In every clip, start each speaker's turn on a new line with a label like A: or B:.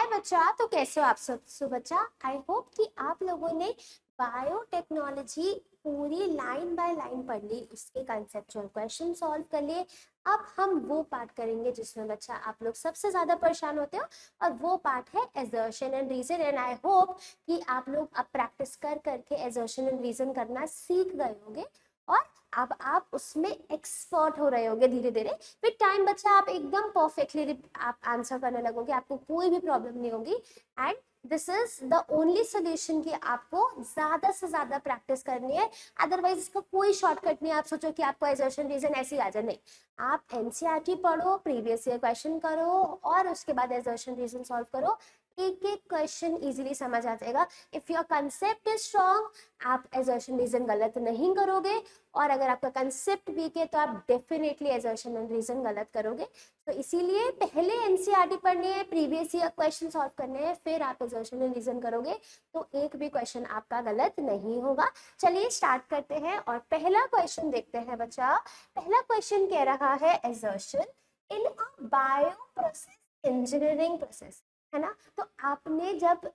A: बच्चा, तो कैसे हो आप सब? सो बच्चा, आई होप कि आप लोगों ने बायोटेक्नोलॉजी पूरी लाइन बाय लाइन पढ़ ली, उसके कंसेप्चुअल क्वेश्चन सॉल्व कर लिए। अब हम वो पार्ट करेंगे जिसमें बच्चा आप लोग सबसे ज्यादा परेशान होते हो, और वो पार्ट है assertion and reason. And I hope कि आप लोग अब प्रैक्टिस कर करके एजर्शन एंड रीजन करना सीख गए होंगे, और अब आप उसमें एक्सपर्ट हो रहे होंगे धीरे धीरे। विद टाइम बच्चा आप एकदम परफेक्टली आप आंसर करने लगोगे, आपको कोई भी प्रॉब्लम नहीं होगी। And this is the only solution कि आपको ज्यादा से ज्यादा प्रैक्टिस करनी है, अदरवाइज इसका कोई शॉर्टकट नहीं। आप सोचो कि आपको एजर्शन रीजन ऐसे ही आ जाए, नहीं। आप एनसीईआरटी पढ़ो, प्रीवियस ईयर क्वेश्चन करो, और उसके बाद एजर्शन रीजन सॉल्व करो। एक एक क्वेश्चन इजीली समझ आ जाएगा। If your concept is strong, आप एजर्शन रीजन गलत नहीं करोगे, और अगर आपका कंसेप्ट वीक है तो आप डेफिनेटली एजर्शन एंड रीजन गलत करोगे। तो इसीलिए पहले एनसीईआरटी पढ़नी है, प्रीवियस ईयर क्वेश्चन सॉल्व करने हैं, फिर आप एजर्शन एंड रीजन करोगे तो एक भी क्वेश्चन आपका गलत नहीं होगा। चलिए स्टार्ट करते हैं, और पहला क्वेश्चन देखते हैं बच्चा। पहला क्वेश्चन कह रहा है एजर्शन इन अ बायो प्रोसेस इंजीनियरिंग प्रोसेस, है ना। तो आपने जब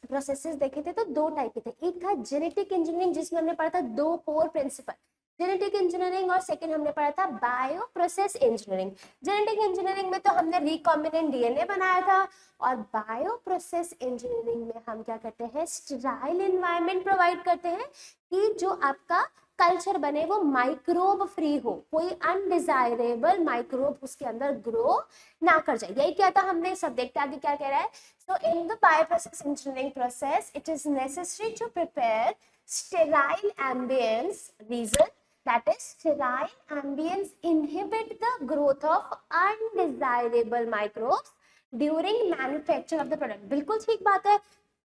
A: प्रोसेसेस देखे थे तो दो टाइप के थे, एक था जेनेटिक इंजीनियरिंग जिसमें हमने पढ़ा था दो कोर प्रिंसिपल, जेनेटिक इंजीनियरिंग, और सेकंड हमने पढ़ा था bio process engineering. Genetic engineering में तो हमने रिकॉम्बिनेंट डीएनए बनाया था, और बायो प्रोसेस इंजीनियरिंग में हम क्या करते हैं, स्टेराइल एनवायरनमेंट प्रोवाइड करते हैं कि जो आपका कल्चर बने वो माइक्रोब फ्री हो, कोई अनडिजायरेबल माइक्रोब उसके अंदर ग्रो ना कर जाए। यही क्या था हमने, सब देखते आगे क्या कह रहा है। So in the bioprocess engineering process, it is necessary to prepare sterile ambience. Reason, that is sterile ambience inhibit the growth of undesirable microbes during manufacture of the product. बिल्कुल ठीक बात है,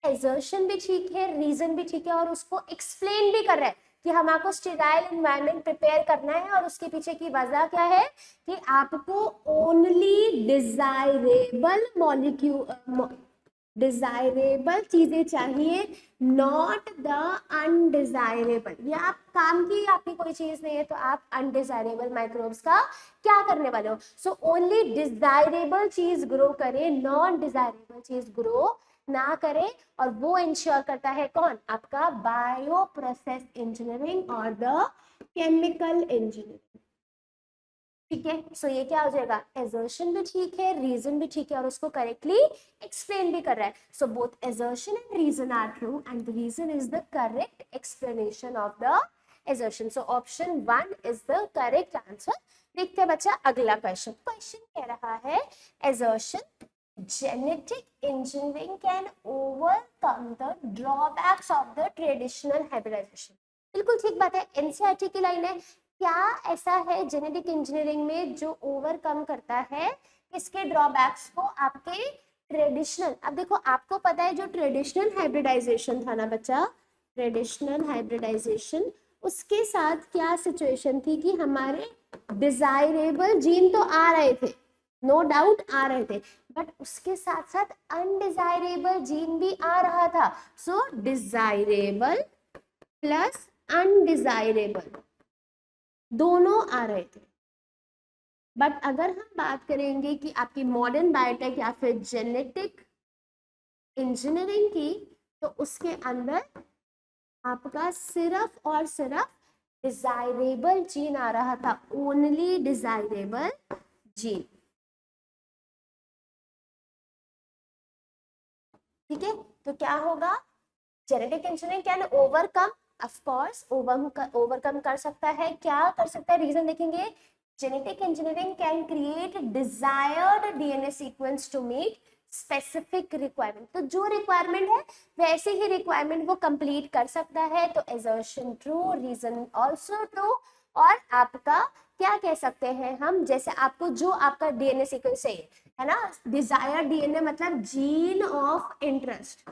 A: assertion भी ठीक है, reason भी ठीक है, और उसको explain भी कर रहा है कि हम आपको स्टेराइल एनवायरनमेंट प्रिपेयर करना है, और उसके पीछे की वजह क्या है कि आपको ओनली डिजायरेबल मॉलिक्यूल, डिजायरेबल चीजें चाहिए, नॉट द अनडिजायरेबल। ये आप काम की आपकी कोई चीज नहीं है तो आप अनडिजायरेबल माइक्रोब्स का क्या करने वाले हो। सो ओनली डिजायरेबल चीज ग्रो करे, नॉन डिजायरेबल चीज ग्रो ना करे, और वो इंश्योर करता है कौन, आपका बायो प्रोसेस इंजीनियरिंग और द केमिकल इंजीनियरिंग। ठीक है, सो ये क्या हो जाएगा, एजर्शन भी ठीक है, रीजन भी ठीक है, और उसको करेक्टली एक्सप्लेन भी कर रहा है। So both assertion and reason are true, and the reason is the correct explanation of the assertion. So option 1 is the correct answer. देखते हैं बच्चा अगला क्वेश्चन। क्वेश्चन कह रहा है assertion genetic engineering can overcome the drawbacks of the traditional hybridization। बिल्कुल ठीक बात है, एनसीईआरटी की लाइन है। क्या ऐसा है जेनेटिक इंजीनियरिंग में जो ओवरकम करता है इसके ड्रॉबैक्स को, आपके ट्रेडिशनल। अब देखो आपको पता है जो ट्रेडिशनल हाइब्रिडाइजेशन था ना बच्चा, ट्रेडिशनल हाइब्रिडाइजेशन, उसके साथ क्या सिचुएशन थी कि हमारे डिजायरेबल जीन तो आ रहे थे, नो डाउट आ रहे थे, बट उसके साथ साथ अनडिजायरेबल जीन भी आ रहा था। सो डिजायरेबल प्लस अनडिजायरेबल दोनों आ रहे थे। बट अगर हम बात करेंगे कि आपकी मॉडर्न बायोटेक या फिर जेनेटिक इंजीनियरिंग की, तो उसके अंदर आपका सिर्फ और सिर्फ डिजायरेबल जीन आ रहा था, ओनली डिजायरेबल जीन। ठीक है, तो क्या होगा, genetic engineering can overcome, of course overcome कर सकता है। क्या कर सकता है, रीजन देखेंगे। Genetic engineering can create desired DNA sequence to meet specific requirement. तो जो रिक्वायरमेंट है वैसे ही रिक्वायरमेंट वो कंप्लीट कर सकता है। तो assertion true, reason also true. और आपका क्या कह सकते हैं हम, जैसे आपको जो आपका डीएनए सीक्वेंस चाहिए, है ना, डिजायर्ड डीएनए मतलब gene of interest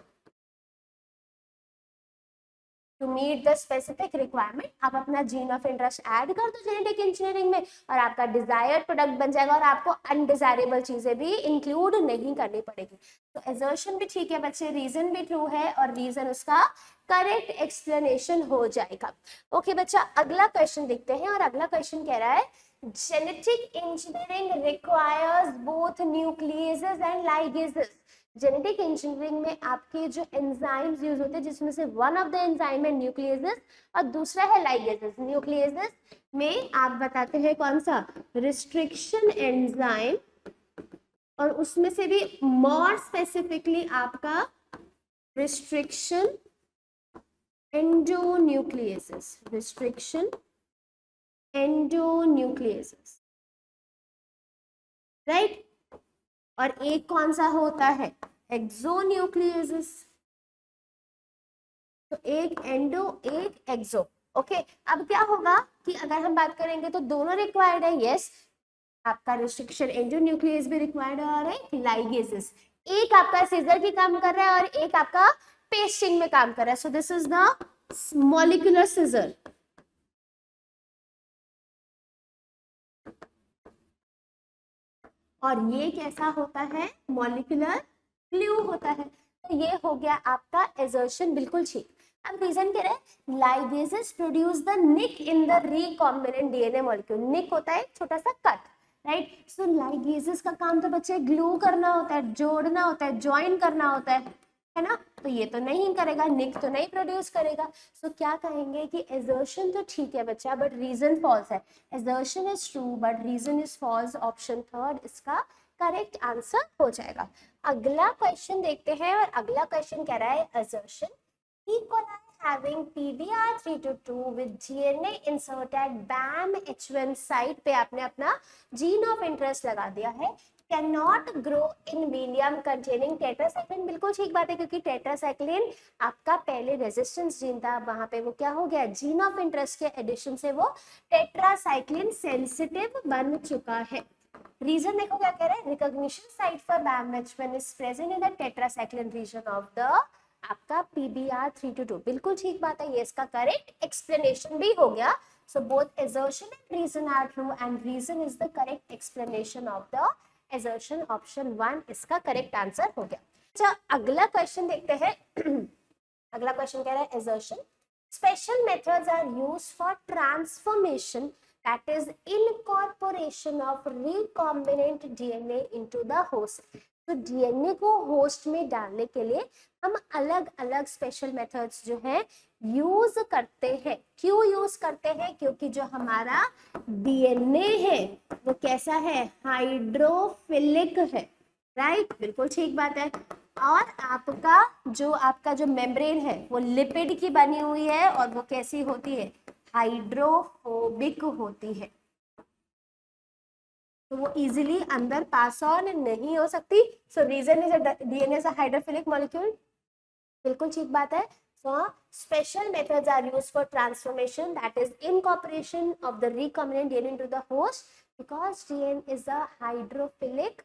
A: to meet the specific requirement. आप अपना जीन ऑफ इंटरेस्ट ऐड कर दो जेनेटिक इंजीनियरिंग में, और आपका डिजायर्ड प्रोडक्ट बन जाएगा, और आपको अनडिजायरेबल चीजें भी इंक्लूड नहीं करनी पड़ेगी। तो एजर्शन भी ठीक है बच्चे, रीजन भी ट्रू है, और रीजन उसका करेक्ट एक्सप्लेनेशन हो जाएगा। ओके बच्चा, अगला क्वेश्चन देखते हैं, और अगला क्वेश्चन कह रहा है genetic engineering requires both nucleases and ligases. Genetic engineering में आपके जो एंजाइम्स यूज होते हैं जिसमें से वन ऑफ द एंजाइम है न्यूक्लियसेस और दूसरा है लाइगेसेस। न्यूक्लियसेस में आप बताते हैं कौन सा, रिस्ट्रिक्शन एंजाइम, और उसमें से भी मोर स्पेसिफिकली आपका रिस्ट्रिक्शन एंडोन्यूक्लियसेस, रिस्ट्रिक्शन एंडोन्यूक्लियसेस, राइट। और एक कौन सा होता है, एक्सोन्यूक्लियसेस। तो एक एंडो एक एक्सो। ओके, अब क्या होगा कि अगर हम बात करेंगे तो दोनों रिक्वायर्ड है, यस। आपका रिस्ट्रिक्शन एंडोन्यूक्लियस भी रिक्वायर्ड है और एक लाइगेसेस। एक आपका सीजर की काम कर रहा है और एक आपका पेस्टिंग में काम कर रहा है। So this is the molecular scissor. और ये कैसा होता है, मॉलिक्यूलर ग्लू होता है। तो ये हो गया आपका एजर्शन, बिल्कुल ठीक। अब रीजन क्या है, ligases produce the nick in the recombinant DNA molecule. Nick होता है छोटा सा कट, राइट। सो लाइगेसेस का काम तो बच्चे ग्लू करना होता है, जोड़ना होता है, ज्वाइन करना होता है ना। तो ये तो नहीं करेगा, निक तो नहीं प्रोड्यूस करेगा। सो क्या कहेंगे कि एजर्शन तो ठीक है बच्चा, बट रीजन फॉल्स है। Assertion is true but reason is false. Option third इसका करेक्ट आंसर हो जाएगा। अगला क्वेश्चन देखते हैं, और अगला क्वेश्चन कह रहा है assertion E. coli having PBR322 with DNA inserted BAM H1 site पे आपने अपना जीन ऑफ इंटरेस्ट लगा दिया है, cannot grow in medium containing tetracycline. बिल्कुल ठीक बात है, क्योंकि टेट्रासाइक्लिन आपका पहले रेजिस्टेंस जीन था, वहां पे वो क्या हो गया, जीन ऑफ इंटरेस्ट के एडिशन से वो टेट्रासाइक्लिन सेंसिटिव बन चुका है। रीजन देखो क्या कह रहा है, recognition site for BAM/H1 is present in the tetracycline region of the आपका PBR322। बिल्कुल ठीक बात है, ये इसका करेक्ट एक्सप्लेनेशन भी हो गया। So both assertion and reason are true and reason is the correct explanation of the assertion। Option 1 इसका करेक्ट आंसर हो गया। अच्छा, अगला क्वेश्चन देखते हैं। अगला क्वेश्चन कह रहा है assertion special methods are used for transformation, that is incorporation of recombinant DNA into the host। तो डीएनए को होस्ट में डालने के लिए हम अलग अलग स्पेशल मेथड्स जो है यूज करते हैं। क्यों यूज करते हैं, क्योंकि जो हमारा डीएनए है वो कैसा है, हाइड्रोफिलिक है, राइट। बिल्कुल ठीक बात है। और आपका जो मेम्ब्रेन है वो लिपिड की बनी हुई है, और वो कैसी होती है, हाइड्रोफोबिक होती है। तो वो इजीली अंदर पास ऑन नहीं हो सकती। So reason is DNA is a hydrophilic molecule. बिल्कुल ठीक बात है। So special methods are used for transformation, that is incorporation of the recombinant DNA into the host, because DNA is a hydrophilic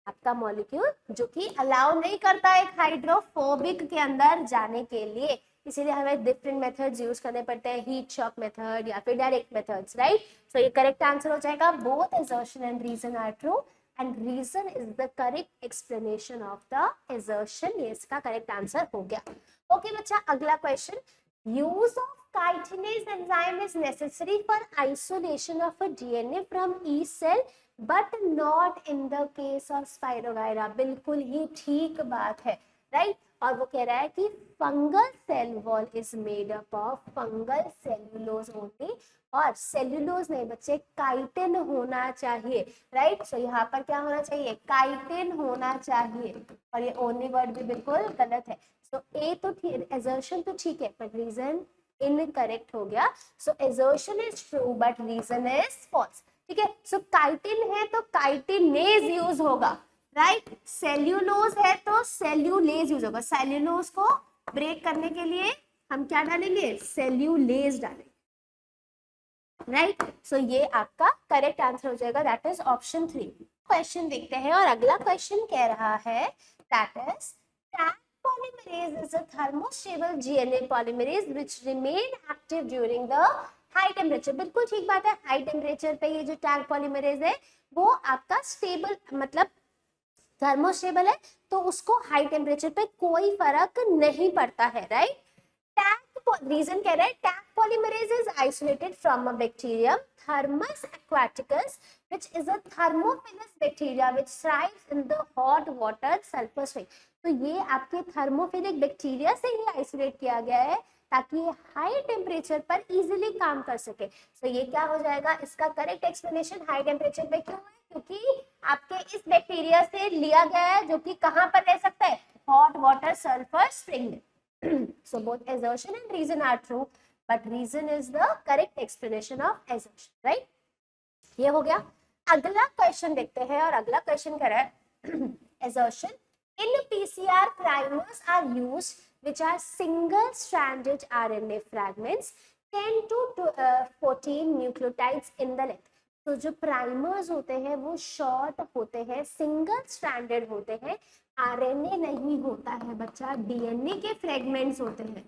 A: आपका molecule जो कि allow नहीं करता है एक हाइड्रोफोबिक के अंदर जाने के लिए। इसीलिए हमें डिफरेंट मेथड्स यूज करने पड़ते हैं, हीट शॉक मेथड या फिर डायरेक्ट मेथड्स, राइट। सो ये करेक्ट आंसर हो जाएगा। Both assertion and reason are true and reason is the correct explanation of the assertion। ये इसका करेक्ट आंसर हो गया। ओके बच्चा, अगला question, use of chitinase enzyme is necessary for isolation of a DNA from each cell but not in the case of Spirogyra। बिल्कुल ही ठीक बात है, राइट। और वो कह रहा है कि fungal cell wall is made up of fungal cellulose only, और सेल्यूलोज नहीं बच्चे, काइटिन होना चाहिए, राइट। सो यहाँ पर क्या होना चाहिए, काइटिन होना चाहिए, और ये ओनली वर्ड भी बिल्कुल गलत है। सो ए तो ठीक, assertion तो ठीक है, बट रीजन इनकरेक्ट हो गया। So assertion is true but reason is false. ठीक है, सो काइटिन है तो काइटिनेज यूज होगा, राइट। सेल्यूलोज है तो सेल्यूलेज यूज होगा। सेल्यूलोज को ब्रेक करने के लिए हम क्या डालेंगे, सेल्यूलेज डालेंगे, राइट। सो ये आपका करेक्ट आंसर हो जाएगा, दैट इज ऑप्शन 3। क्वेश्चन देखते हैं, और अगला क्वेश्चन कह रहा है that is tag polymerase is a thermostable DNA polymerase which remain active during the high temperature। बिल्कुल ठीक बात है, हाई टेम्परेचर पे ये जो टैग पॉलीमरेज है वो आपका स्टेबल मतलब थर्मोस्टेबल है, तो उसको हाई टेम्परेचर पे कोई फर्क नहीं पड़ता है, राइट। टैग रीजन कह रहा है tag polymerase is isolated from a bacterium thermos aquaticus which is a thermophilus bacteria which thrives in the hot water sulphur swing. तो ये आपके थर्मोफिलिक बैक्टीरिया से ही आइसोलेट किया गया है ताकि ये हाई टेम्परेचर पर इजीली काम कर सके। तो ये क्या हो जाएगा, इसका करेक्ट एक्सप्लेनेशन हाई टेम्परेचर पे क्यों है, क्योंकि आपके इस बैक्टीरिया से लिया गया है जो कि कहाँ पर रह सकता है, हॉट वाटर सल्फर स्प्रिंग में। So both assertion and reason are true, but reason is the correct explanation of assertion, right? ये हो गया। अगला क्वेश्चन देखते हैं, और अगला क्वेश्चन कह रहा है assertion in PCR primers are used which are single stranded RNA fragments 10 to 14 nucleotides in the length। तो जो प्राइमर्स होते हैं वो शॉर्ट होते हैं, सिंगल स्ट्रैंडेड होते हैं, आरएनए नहीं होता है बच्चा, डीएनए के फ्रेगमेंट्स होते हैं,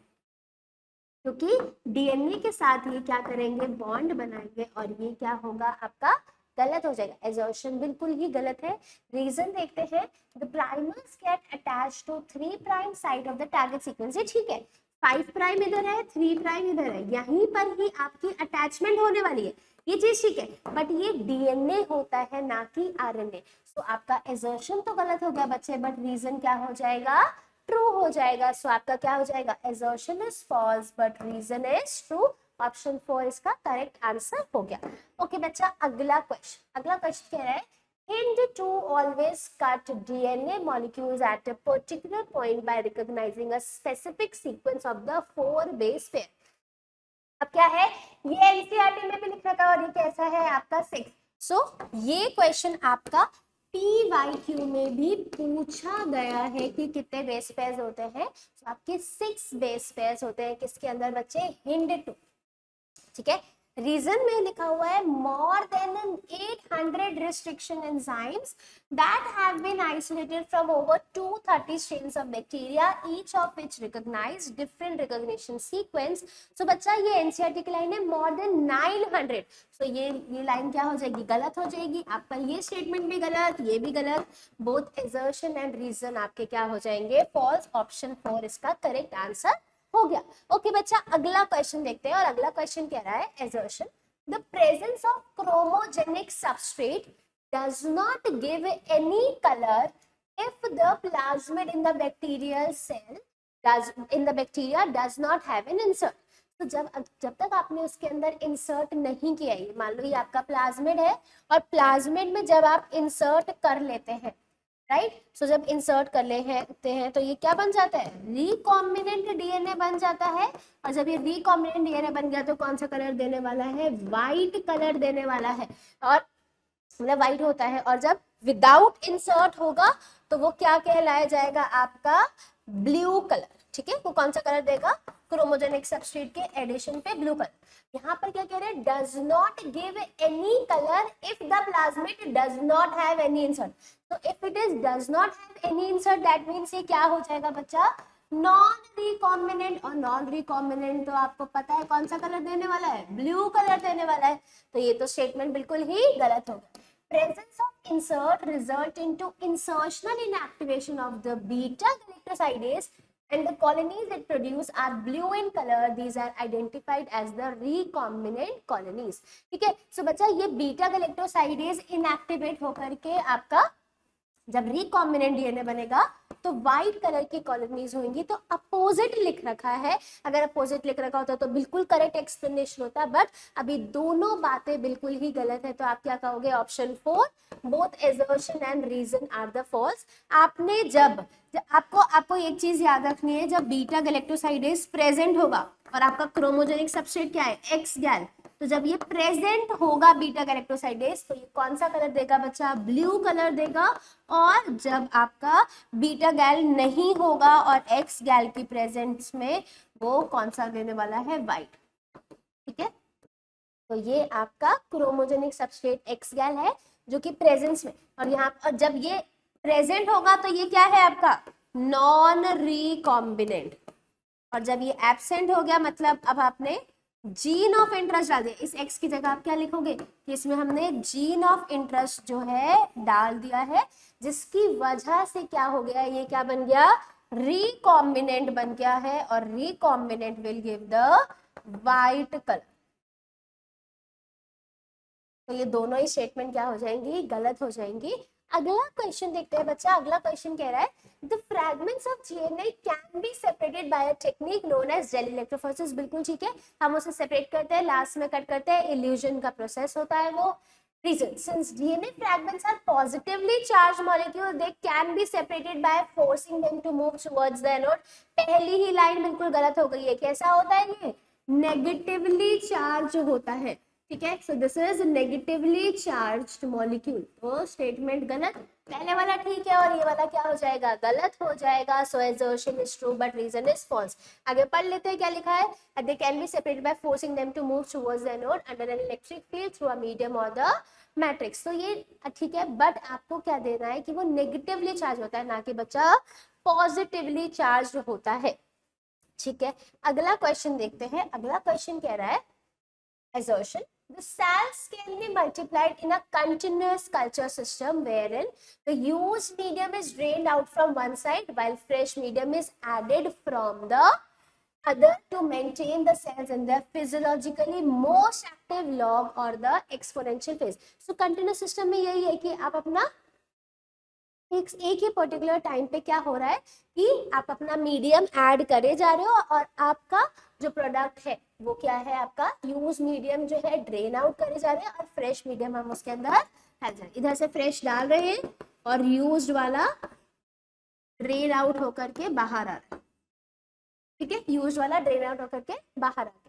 A: क्योंकि डीएनए के साथ ये क्या करेंगे, बॉन्ड बनाएंगे, और ये क्या होगा आपका गलत हो जाएगा। एजर्शन बिल्कुल ही गलत है। रीजन देखते हैं, the primers get attached to 3 prime side of the target sequence. ये ठीक है, 5 प्राइम इधर है, 3 प्राइम इधर है, यहीं पर ही आपकी अटैचमेंट होने वाली है, ये चीज ठीक है, बट ये डीएनए होता है ना कि आरएनए। सो आपका एजर्शन तो गलत हो गया बच्चे, बट रीजन क्या हो जाएगा, ट्रू हो जाएगा। सो आपका क्या हो जाएगा, assertion is false but reason is true. Option 4 इसका करेक्ट आंसर हो गया। ओके बच्चा, अगला क्वेश्चन कह रहा है Hind to always cut DNA molecules at a particular point by recognizing a specific sequence of the 4 base pair। अब क्या है, ये एनसीईआरटी में भी लिख रखा है, और ये कैसा है आपका 6। सो ये क्वेश्चन आपका PYQ में भी पूछा गया है कि कितने बेस पेयर्स होते हैं। तो आपके 6 बेस पेयर्स होते हैं, किसके अंदर बच्चे, हिंड 2, ठीक है। रीजन में लिखा हुआ है more than 800 restriction enzymes that have been isolated from over 230 strains of bacteria, each of which recognize different recognition sequence। so बच्चा ये एनसीईआरटी की लाइन है more than 900। so ये लाइन क्या हो जाएगी, गलत हो जाएगी। आपका ये स्टेटमेंट भी गलत, ये भी गलत, बोथ एजर्शन एंड रीजन आपके क्या हो जाएंगे, फॉल्स। ऑप्शन 4 इसका करेक्ट आंसर हो गया। ओके बच्चा, अगला क्वेश्चन देखते हैं, और अगला क्वेश्चन कह रहा है assertion the presence of chromogenic substrate does not give any color if the plasmid in the bacterial cell does not have an insert। तो जब तक आपने उसके अंदर इंसर्ट नहीं किया, ये मान लो ये आपका प्लाज्मिड है, और प्लाज्मिड में जब आप इंसर्ट कर लेते हैं, राइट, सो जब इंसर्ट कर लेते हैं तो ये क्या बन जाता है, रिकॉम्बिनेंट डीएनए बन जाता है। और जब ये रिकॉम्बिनेंट डीएनए बन गया तो कौन सा कलर देने वाला है, व्हाइट कलर देने वाला है, और मतलब व्हाइट होता है। और जब विदाउट इंसर्ट होगा तो वो क्या कहलाया जाएगा, आपका ब्लू कलर, ठीक है। वो कौन सा कलर देगा, क्रोमोजेनिक सबस्ट्रेट के एडिशन पे ब्लू कलर। यहाँ पर क्या कह रहे हैं, does not give any colour if the plasmid does not have any insert. तो if it is does not have any insert, that means ये क्या हो जाएगा बच्चा, नॉन रिकॉम्बिनेंट। और नॉन रिकॉम्बिनेंट तो आपको पता है कौन सा कलर देने वाला है, ब्लू कलर देने वाला है। तो ये तो स्टेटमेंट बिल्कुल ही गलत हो गया। Presence of insert result into insertional inactivation of the beta galactosidase and the colonies it produce are blue in color. These are identified as the recombinant colonies। ठीक है, सो बच्चा ये बीटा गैलेक्टोसाइडेज इनएक्टिवेट होकर के आपका जब रिकॉम्बिनेंट डीएनए बनेगा तो व्हाइट कलर की कॉलोनीज होंगी। तो अपोजिट लिख रखा है, अगर अपोजिट लिख रखा होता तो बिल्कुल करेक्ट एक्सप्लेनेशन होता, बट अभी दोनों बातें बिल्कुल ही गलत है। तो आप क्या कहोगे, option 4, both assertion and reason are the false. आपने जब आपको एक चीज याद रखनी है, जब बीटा गैलेक्टोसाइडेज प्रेजेंट होगा और आपका क्रोमोजेनिक सबस्ट्रेट क्या है, एक्स गैल, तो जब ये प्रेजेंट होगा बीटा गैलेक्टोसाइडेज तो ये कौन सा कलर देगा बच्चा, ब्लू कलर देगा। और जब आपका बीटा गैल नहीं होगा और एक्स गैल की प्रेजेंस में वो कौन सा देने वाला है, व्हाइट। ठीक है, तो ये आपका क्रोमोजेनिक सबस्ट्रेट एक्स गैल है जो कि प्रेजेंस में, और यहाँ और जब ये प्रेजेंट होगा तो ये क्या है आपका, नॉन रिकॉम्बिनेंट। और जब ये एब्सेंट हो गया मतलब अब आपने जीन ऑफ इंटरेस्ट डाल दिया, इस एक्स की जगह आप क्या लिखोगे कि इसमें हमने जीन ऑफ इंटरेस्ट जो है डाल दिया है, जिसकी वजह से क्या हो गया, ये क्या बन गया, रिकॉम्बिनेंट बन गया है और recombinant will give the white colour. तो ये दोनों ही स्टेटमेंट क्या हो जाएंगी, गलत हो जाएंगी। अगला क्वेश्चन देखते हैं बच्चा। अगला क्वेश्चन कह रहा है the fragments of DNA can be separated by a technique known as gel electrophoresis. बिल्कुल ठीक है, हम उसे सेपरेट करते हैं, लास्ट में कट करते हैं, इल्यूजन का प्रोसेस होता है वो। Reason, since DNA fragments are positively charged molecule, they can be separated by forcing them to move towards the anode। पहली ही लाइन बिल्कुल गलत हो गई है। कैसा होता है ये, नेगेटिवली चार्ज होता है, ठीक है। So this is negatively charged molecule. तो स्टेटमेंट गलत, पहले वाला ठीक है और ये वाला क्या हो जाएगा, गलत हो जाएगा। सो assertion is true but reason is false। आगे पढ़ लेते हैं क्या लिखा है। they can be separated by forcing them to move towards the anode under an electric field through a medium or the matrix। तो ये ठीक है, बट आपको क्या देना है कि वो नेगेटिवली चार्ज होता है, ना कि बच्चा पॉजिटिवली चार्ज होता है, ठीक है। अगला क्वेश्चन देखते हैं। अगला क्वेश्चन कह रहा है assertion, the cells can be multiplied in a continuous culture system wherein the used medium is drained out from one side while fresh medium is added from the other to maintain the cells in their physiologically most active log or the exponential phase। So continuous system में यही है कि आप अपना एक ही particular time पे क्या हो रहा है कि आप अपना मीडियम ऐड करे जा रहे हो और आपका जो प्रोडक्ट है वो क्या है, आपका यूज मीडियम जो है ड्रेन आउट करे जा रहे हैं और फ्रेश मीडियम हम उसके अंदर डाल जा रहे हैं। इधर से फ्रेश डाल रहे हैं और यूज्ड वाला ड्रेन आउट होकर के बाहर आ रहा है, ठीक है। यूज्ड वाला ड्रेन आउट होकर के बाहर आ गया।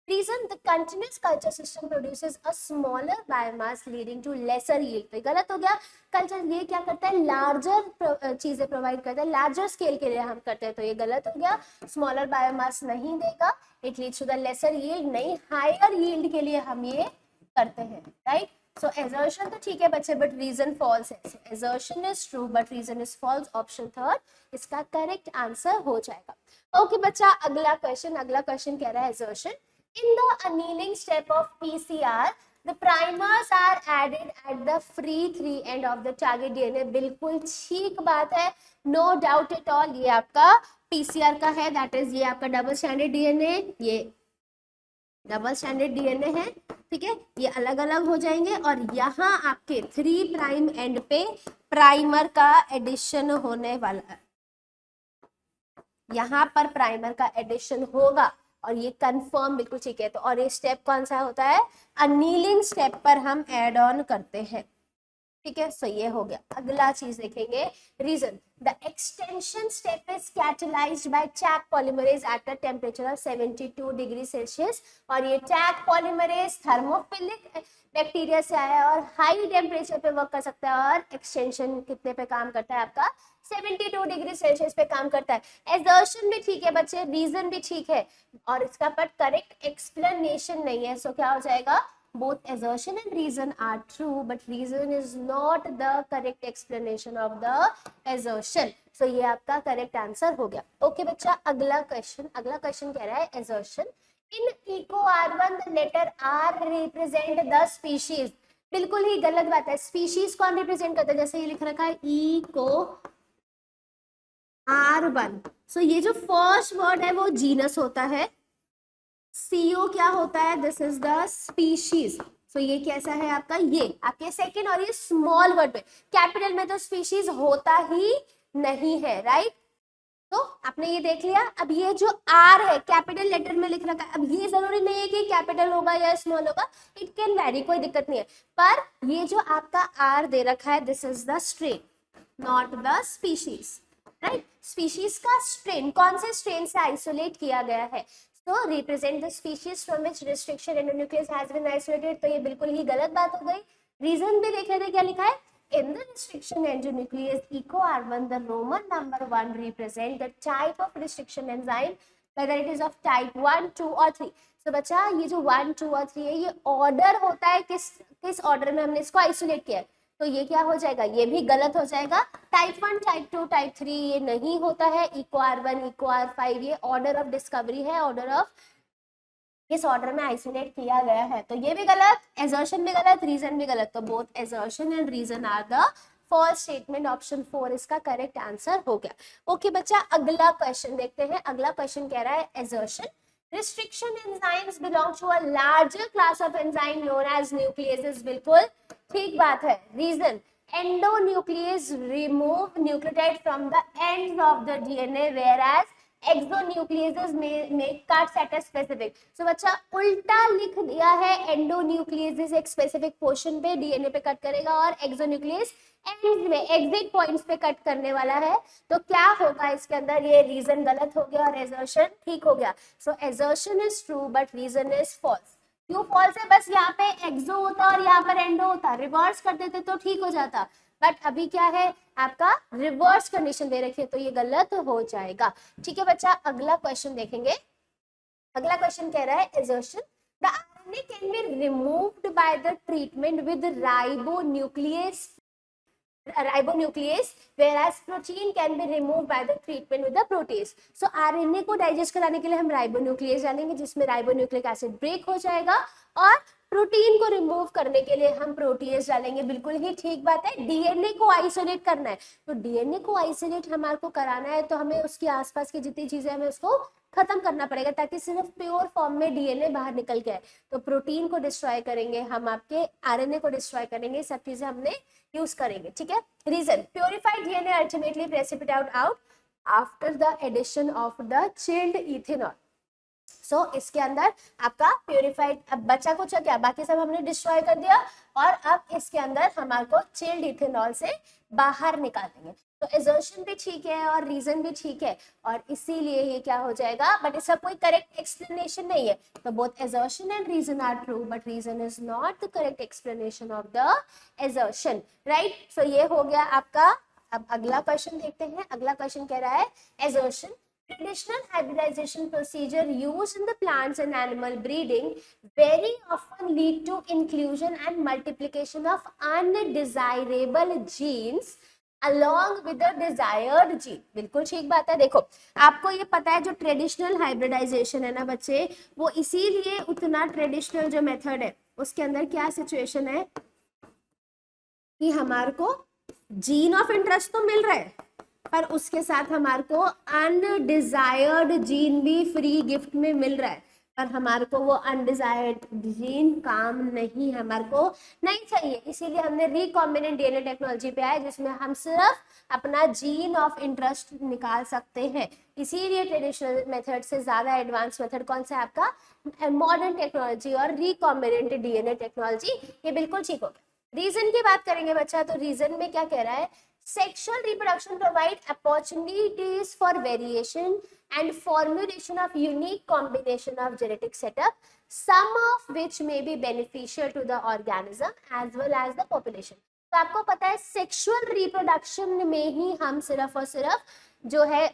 A: Reason, the continuous culture system produces a smaller biomass leading to lesser yield। तो गलत हो गया। कल्चर ये क्या करता है, लार्जर चीजें प्रोवाइड करता है, लार्जर स्केल के लिए हम करते हैं, तो ये गलत हो गया। स्मॉलर बायोमास नहीं देगा, it leads to the lesser yield, नहीं हायर यील्ड के लिए हम ये करते हैं, राइट। सो assertion तो ठीक है बच्चे, बट रीजन फॉल्स है। so assertion is true but reason is false। Option third इसका करेक्ट आंसर हो जाएगा। ओके बच्चा, अगला क्वेश्चन कह रहा है assertion, in the annealing step of PCR, the primers are added at the free 3 end of the target DNA। बिल्कुल ठीक बात है, no doubt at all। ये आपका PCR का है, that is ये आपका डबल स्टैंडर्ड DNA, ये डबल स्टैंडर्ड DNA है, ठीक है। ये अलग अलग हो जाएंगे और यहाँ आपके 3 प्राइम एंड पे प्राइमर का एडिशन होने वाला है, यहाँ पर प्राइमर का एडिशन होगा और ये कंफर्म बिल्कुल ठीक है। तो और ये स्टेप कौन सा होता है, अनीलिंग स्टेप पर हम ऐड ऑन करते हैं, ठीक है। सो ये हो गया। अगला चीज देखेंगे, reason, the extension step is catalysed by Taq polymerase at a temperature of 72 degree Celsius. और ये टैग पॉलीमरेज थर्मोफिलिक बैक्टीरिया से आया है और हाई टेम्परेचर पे वर्क कर सकता है और एक्सटेंशन कितने पे काम करता है, आपका 72 डिग्री सेल्सियस पे काम करता है। एजर्शन भी ठीक है बच्चे, रीजन भी ठीक है और इसका पर करेक्ट एक्सप्लेनेशन नहीं है। सो क्या हो जाएगा, both assertion and reason are true but reason is not the correct explanation of the assertion। so ये आपका करेक्ट आंसर हो गया। ओके बच्चा, अगला क्वेश्चन कह रहा है assertion, in eco R1 the letter R represent the species। बिल्कुल ही गलत बात है। स्पीशीज कौन रिप्रेजेंट करता है, जैसे ये लिख रखा है इको R1। सो ये जो फर्स्ट वर्ड है वो जीनस होता है, CO क्या होता है, दिस इज द स्पीशीज। सो ये कैसा है आपका, ये आपके सेकंड और ये स्मॉल वर्ड पे, कैपिटल में तो स्पीशीज होता ही नहीं है, राइट। तो आपने ये देख लिया। अब ये जो R है कैपिटल लेटर में लिख रखा है, अब ये जरूरी नहीं है कि कैपिटल होगा या स्मॉल होगा, इट कैन वेरी, कोई दिक्कत नहीं है। पर ये जो आपका R दे रखा है, this is the strain not the species, right. Species का स्ट्रेन कौन से स्ट्रेन से आइसोलेट किया गया है, तो represent the species from which restriction endonuclease has been isolated। तो ये बिल्कुल ही गलत बात हो गई। रीजन भी देख लेते हैं क्या लिखा है, in the restriction endonuclease eco R1 the Roman number 1 represent the type of restriction enzyme whether it is of type 1, 2 or 3। तो बच्चा ये जो 1, 2 और 3 है, ये ऑर्डर होता है, किस ऑर्डर में हमने इसको आइसोलेट किया है, तो ये क्या हो जाएगा, ये भी गलत हो जाएगा। टाइप 1, टाइप 2, टाइप 3 ये नहीं होता है। इको R1, इको R5 ये ऑर्डर ऑफ डिस्कवरी है, ऑर्डर ऑफ किस ऑर्डर में आइसोलेट किया गया है, तो ये भी गलत, एजर्शन भी गलत, रीजन भी गलत। तो both assertion and reason are the false statement, option 4 इसका करेक्ट आंसर हो गया। ओके बच्चा, अगला क्वेश्चन देखते हैं। अगला क्वेश्चन कह रहा है assertion restriction enzymes belong to a larger class of enzyme known as nucleases। बिल्कुल ठीक बात है। Reason, endonuclease remove nucleotide from the ends of the DNA whereas exonucleases make cuts at a specific। so बच्चा उल्टा लिख दिया है, endonucleases एक स्पेसिफिक पोर्शन पे डीएनए पे कट करेगा और exonuclease एंड में एग्जिट पॉइंट्स पे कट करने वाला है। तो क्या होगा इसके अंदर, ये रीजन गलत हो गया और assertion ठीक हो गया। So assertion is true but reason is false. क्यों फॉल्स है, बस यहाँ पे एक्सो होता और यहाँ पर एंडो होता, रिवर्स कर देते तो ठीक हो जाता, बट अभी क्या है आपका रिवर्स कंडीशन दे रखी है तो ये गलत हो जाएगा। ठीक है बच्चा, अगला क्वेश्चन देखेंगे। अगला क्वेश्चन कह रहा है assertion the RNA can be removed by the treatment with ribonuclease whereas protein can be removed by the treatment with the protease। so RNA को डाइजेस्ट कराने के लिए हम राइबोन्यूक्लियस डालेंगे जिसमें राइबोन्यूक्लिक एसिड ब्रेक हो जाएगा और प्रोटीन को रिमूव करने के लिए हम प्रोटीएज डालेंगे। बिल्कुल ही ठीक बात है। डीएनए को आइसोलेट करना है तो डीएनए को आइसोलेट हमारे को कराना है तो हमें उसके आसपास की जितनी चीजें हमें उसको खत्म करना पड़ेगा ताकि सिर्फ प्योर फॉर्म में डीएनए बाहर निकल के आए। तो प्रोटीन को डिस्ट्रॉय करेंगे हम, आपके आरएनए को डिस्ट्रॉय करेंगे, सब चीजें हमने यूज करेंगे। ठीक है। Reason, purified DNA ultimately precipitate out after the addition of the chilled ethanol. So इसके अंदर आपका प्योरिफाइड, अब बचा कुछ क्या, बाकी सब हमने डिस्ट्रॉय कर दिया और अब इसके अंदर हमारे को चिल्ड इथेनॉल से बाहर निकाल देंगे। तो assertion भी ठीक है और रीजन भी ठीक है और इसीलिए ये क्या हो जाएगा, बट इसका कोई करेक्ट एक्सप्लेनेशन नहीं है। तो both assertion and reason are true but reason is not the correct explanation of the assertion, right. So ये हो गया आपका। अब अगला क्वेश्चन देखते हैं। अगला क्वेश्चन कह रहा है assertion traditional hybridization procedure used in the plants and animal breeding very often lead to inclusion and multiplication of undesirable genes along with the desired gene। बिल्कुल ठीक बात है। देखो आपको ये पता है जो ट्रेडिशनल हाइब्रिडाइजेशन है ना बच्चे, वो इसीलिए उतना ट्रेडिशनल जो मेथड है उसके अंदर क्या सिचुएशन है कि हमारे को जीन ऑफ इंटरेस्ट तो मिल रहा है पर उसके साथ हमारे को अनडिजायर्ड जीन भी फ्री गिफ्ट में मिल रहा है, पर हमारे को वो अनडिजायर्ड जीन काम नहीं, हमारे को नहीं चाहिए। इसीलिए हमने रिकॉम्बिनेंट डीएनए टेक्नोलॉजी पे आए जिसमें हम सिर्फ अपना जीन ऑफ इंटरेस्ट निकाल सकते हैं। इसीलिए ट्रेडिशनल मेथड से ज्यादा एडवांस मेथड कौन सा है आपका, मॉडर्न टेक्नोलॉजी और रिकॉम्बिनेंट डीएनए टेक्नोलॉजी। ये बिल्कुल ठीक हो गया। रीजन की बात करेंगे बच्चा, तो रीजन में क्या कह रहा है, sexual reproduction provide opportunities for variation and formulation of unique combination of genetic setup, some of which may be beneficial to the organism as well as the population। तो आपको पता है सेक्सुअल रिप्रोडक्शन में ही हम सिर्फ और सिर्फ जो है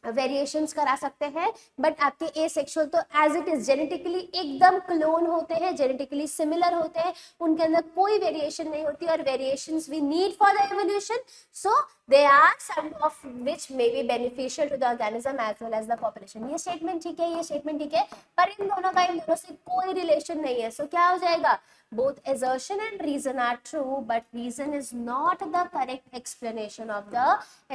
A: वेरिएशंस करा सकते हैं, बट आपके ए सेक्सुअल तो एज इट इज जेनेटिकली एकदम क्लोन होते हैं, जेनेटिकली सिमिलर होते हैं, उनके अंदर कोई वेरिएशन नहीं होती और variations we need for the evolution. So they are some of which may be beneficial to the organism as well as the population. ये स्टेटमेंट ठीक है, ये स्टेटमेंट ठीक है, पर इन दोनों का इन दोनों से कोई रिलेशन नहीं है। सो क्या हो जाएगा, both assertion and reason are true but reason is not the correct explanation of the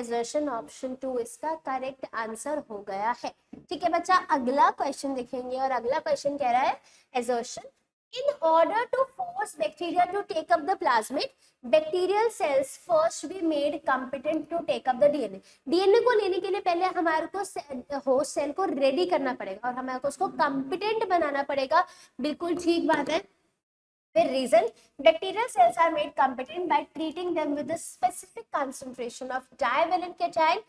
A: assertion। option 2 इसका करेक्ट आंसर हो गया है। ठीक है बच्चा, अगला क्वेश्चन देखेंगे और अगला क्वेश्चन कह रहा है assertion in order to force bacteria to take up the plasmid bacterial cells first be made competent to take up the DNA। DNA को लेने के लिए पहले हमारे को होस्ट सेल को रेडी करना पड़ेगा और हमारे को उसको कॉम्पिटेंट बनाना पड़ेगा। बिल्कुल ठीक बात है। The reason, bacterial cells are made competent by treating them with a specific concentration of divalent cation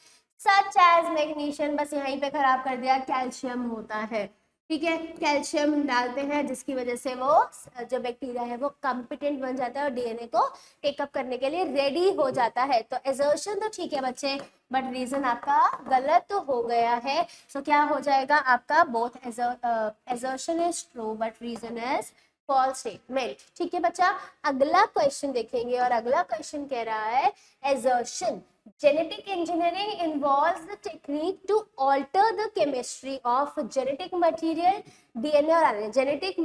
A: such as magnesium। बस यहीं पे खराब कर दिया, कैल्शियम होता है। ठीक है, कैल्शियम डालते हैं जिसकी वजह से वो जो बैक्टीरिया है वो कॉम्पिटेंट बन जाता है और डीएनए को टेकअप करने के लिए रेडी हो जाता है। तो assertion तो ठीक है बच्चे बट रीजन आपका गलत तो हो गया है। सो क्या हो जाएगा आपका, बोथ assertion is true but reason is false statement. ठीक है बच्चा, अगला क्वेश्चन देखेंगे और अगला क्वेश्चन कह रहा है assertion genetic engineering involves the technique to alter the chemistry of genetic material DNA और RNA। जेनेटिक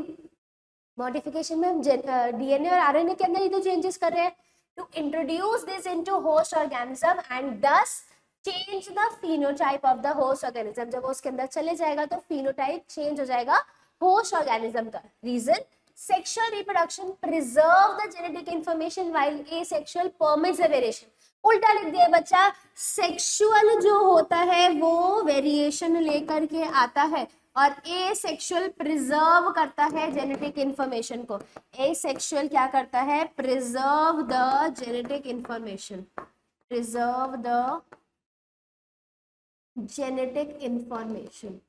A: मॉडिफिकेशन में हम डीएनए और आरएनए के अंदर ही तो चेंजेस कर रहे हैं to introduce this into host organism and thus change the phenotype of the host organism. जब वो उसके अंदर चले जाएगा तो phenotype change हो जाएगा host organism का. Reason, sexual reproduction preserve the genetic information while asexual permits the variation. उल्टा लिख दिया बच्चा, सेक्सुअल जो होता है वो वेरिएशन लेकर के आता है और एसेक्सुअल प्रिजर्व करता है जेनेटिक इंफॉर्मेशन को. एसेक्सुअल क्या करता है? Preserve the genetic information, preserve the genetic information.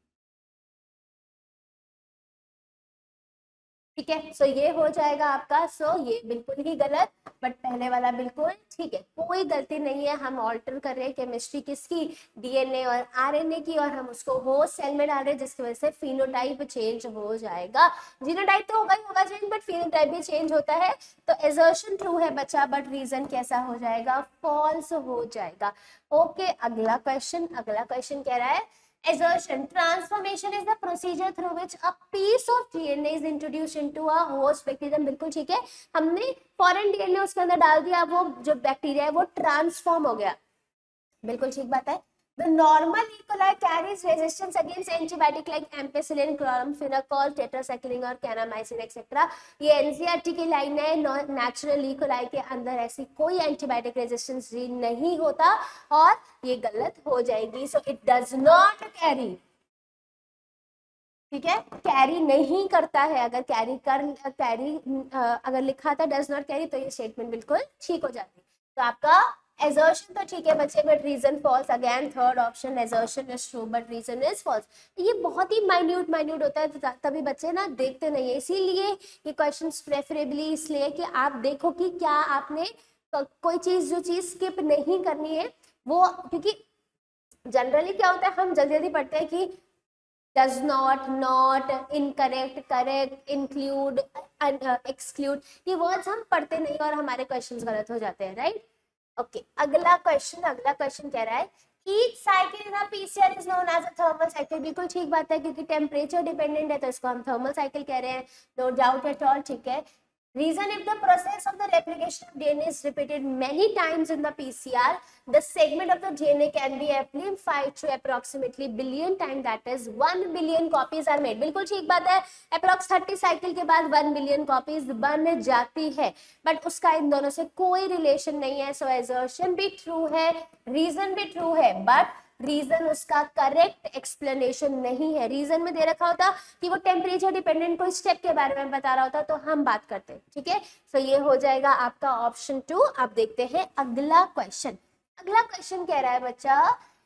A: ठीक है, सो ये हो जाएगा आपका. सो ये बिल्कुल ही गलत, बट पहले वाला बिल्कुल ठीक है, कोई गलती नहीं है. हम ऑल्टर कर रहे हैं केमिस्ट्री किसकी? डीएनए और आरएनए की, और हम उसको होस्ट सेल में डाल रहे हैं जिसकी वजह से फिनोटाइप चेंज हो जाएगा. जीनोटाइप तो होगा ही होगा चेंज, बट फिनोटाइप भी चेंज होता है. तो एजर्शन ट्रू है बच्चा, बट रीजन कैसा हो जाएगा? फॉल्स हो जाएगा. ओके, अगला क्वेश्चन कह रहा है assertion, transformation is the procedure through which a piece of DNA is introduced into a host bacterium. बिल्कुल ठीक है, हमने फॉरेन डीएनए उसके अंदर डाल दिया, वो जो बैक्टीरिया है वो ट्रांसफॉर्म हो गया. बिल्कुल ठीक बात है. The normal E. coli carries resistance against antibiotic like ampicillin, chloramphenicol, tetracycline और kanamycin etc. ये NCERT की लाइन है. Natural E. coli के अंदर ऐसी कोई एंटीबायोटिक रेजिस्टेंस जीन नहीं होता और ये गलत हो जाएगी. So it does not carry. ठीक है, कैरी नहीं करता है. अगर कैरी अगर लिखा था डज नॉट कैरी तो ये स्टेटमेंट बिल्कुल ठीक हो जाती. तो आपका assertion तो ठीक है बच्चे, but reason false. Again third option, assertion is true but reason is false. ये बहुत ही माइन्यूट होता है, तभी बच्चे ना देखते नहीं है. इसीलिए ये क्वेश्चंस प्रेफरेबली इसलिए कि आप देखो कि क्या आपने कोई चीज, जो चीज स्किप नहीं करनी है वो, क्योंकि जनरली क्या होता है हम जल्दी जल्दी पढ़ते हैं कि does not, not, incorrect, correct, include, exclude, ये वर्ड्स हम पढ़ते नहीं और हमारे क्वेश्चंस गलत हो जाते हैं. राइट. ओके, अगला क्वेश्चन कह रहा है each cycle in a PCR is known as a thermal cycle. बिल्कुल ठीक बात है, क्योंकि टेम्परेचर डिपेंडेंट है तो इसको हम थर्मल साइकिल कह रहे हैं. No doubt at all. ठीक है. Reason, if the process of the replication of DNA is repeated many times in the PCR, the segment of the DNA can be amplified to approximately billion times, that is 1 billion copies are made. बिल्कुल ठीक बात है, approx 30 cycle के बाद 1 billion copies बन जाती है, but उसका इन दोनों से कोई रिलेशन नहीं है. सो assertion भी ट्रू है, रीजन भी ट्रू है, बट रीजन उसका करेक्ट एक्सप्लेनेशन नहीं है. रीजन में दे रखा होता कि वो टेम्परेचर डिपेंडेंट कोई स्टेप के बारे में बता रहा होता तो हम बात करते. ठीक है, सो ये हो जाएगा आपका ऑप्शन 2. आप देखते हैं अगला क्वेश्चन कह रहा है बच्चा,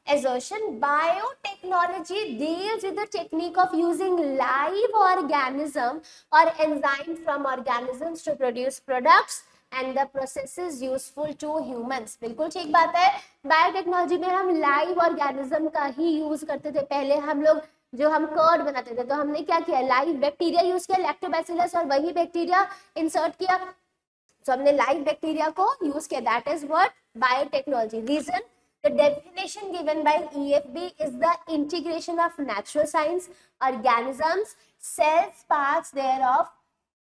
A: assertion, biotechnology deals with the technique of using live organism or enzyme from organisms to produce products and the process is useful to humans. बिल्कुल ठीक बात है. बायोटेक्नोलॉजी में हम लाइव ऑर्गेनिज्म का ही यूज करते थे. पहले हम लोग जो हम कर्ड बनाते थे तो हमने क्या किया? लाइव बैक्टीरिया यूज किया, लैक्टोबैसिलस, और वही बैक्टीरिया इंसर्ट किया. तो हमने लाइव बैक्टीरिया को यूज किया. That is what biotechnology. Reason, the definition given by EFB is the integration of natural science, organisms, cells, parts thereof,